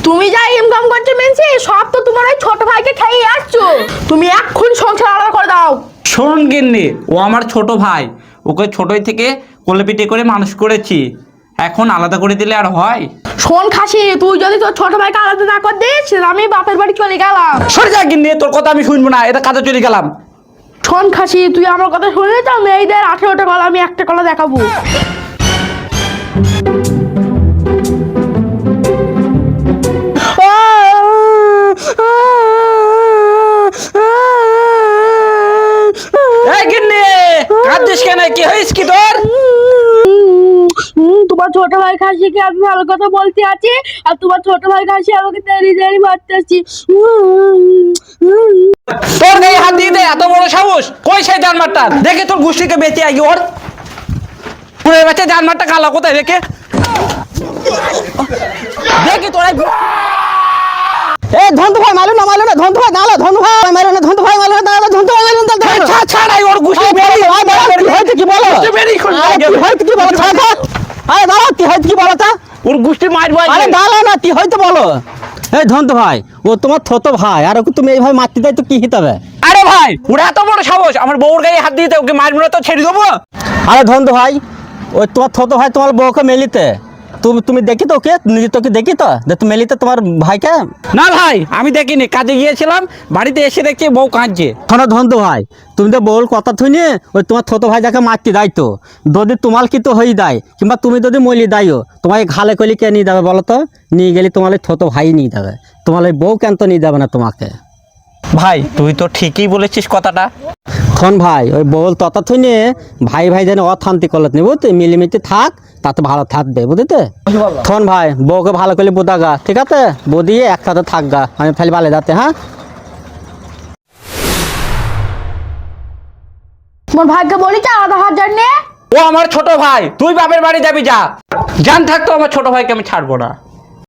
তুমি যা ইনকাম করছো মেনছি সব তো তোমার ওই ছোট ভাইকে খেয়ে আসছো। তুমি এক্ষুনি সংসার আলাদা করে দাও। শোন গিন্নি, ও আমার ছোট ভাই, ওকে ছোটই থেকে কোলে পিঠে করে মানুষ করেছি, এখন আলাদা করে দিলে আর হয়? শোন খাসি, তুই যদি তোর ছোট ভাইকে আলাদা না করে দিস আমি বাপের বাড়ি চলে গেলাম। সরে যা গিন্নি, তোর কথা আমি শুনবো না, এটা কাজে চলে গেলাম। শোন খাসি, তুই আমার কথা শুনে তো মেয়েদের 18টা কলা আমি একটা কলা দেখাবো। এই গিন্নি, কাঁদছিস কেন? কি হয়েছে কি তোর? তোমার ছোট ভাই খাসিকে আমি ভালো কথা বলতে আছি, আর তোমার ছোট ভাই খাসি আমাকে তেড়ি তেড়ি মারতেছি। তোর গায়ে হাত দিয়ে দে, এত বড় সাহস! কই সেই জানমারটা? দেখে তোর গোষ্ঠীকে বেঁচে আই ওর পুরে বেঁচে জানমারটা কালা কোথায় রেখে দেখি তোরা। এ ধন্তু ভাই মারলো না ধন্তু ভাই নালো ধন্তু ভাই মারলো না ধন্তু ভাই মারলো না ধন্তু ভাই মারলো না ছাড় ছাড়, আই ওর গোষ্ঠী বেরি হইতে কি বলো বেরি হইতে কি বলো ছাড় আরে দাও তুই হইতে কি বলো তা ওর গোষ্ঠী মারবো। আরে দাও না তুই হইতে বলো। এই ধন্তু ভাই, ও তোমার ছোট ভাই, আর ওকে তুমি এইভাবে মারতে দেয় তো কি হিতাবে? আরে ভাই, ওরা এত বড় সাহস আমার বউর গায়ে হাত দিতে, ওকে মারবো না তো ছেড়ে দেবো? আরে ধন্তু ভাই, ওই তোমার ছোট ভাই তোমার বউকে মেলিতে, তুমি দেখি তো ওকে, নিজে তোকে দেখি তো যে তুমি মেলিতে তোমার ভাইকে? না ভাই, আমি দেখিনি, কাজে গিয়েছিলাম, বাড়িতে এসে দেখছি বউ কাঁদছে। শোনো ধন্তু ভাই, তুমি তো বউর কথা শুনে ওই তোমার ছোট ভাই যাকে মারতে দেয় তো, যদি তোমার কি তো হয়ে দেয় কিংবা তুমি যদি মলি দাইও, তোমাকে ঘালে কলি কে নিয়ে যাবে বলো তো? নিয়ে গেলে তোমার ওই ছোট ভাই নিয়ে যাবে, তোমার ওই বউ কেন তো নিয়ে যাবে না তোমাকে? ভাই তুই তো ঠিকই বলেছিস কথাটা। শোন ভাই, ওই বউল তথা শুনে ভাই ভাই যেন অশান্তি করলে নেব, তুই মিলেমিশে থাক, তাতে ভালো থাকবে বুঝতে? শোন ভাই, বউকে ভালো করে বোঝাগা, ঠিক আছে? বুঝিয়ে একসাথে থাকগা, আমি ফেলে ভালো যাতে। হ্যাঁ, তোমার ভাইকে বলি তো আলাদা হওয়ার জন্যে। ও আমার ছোট ভাই, তুই বাপের বাড়ি যাবি, যা। জান থাকতো আমার ছোট ভাইকে আমি ছাড়বো না।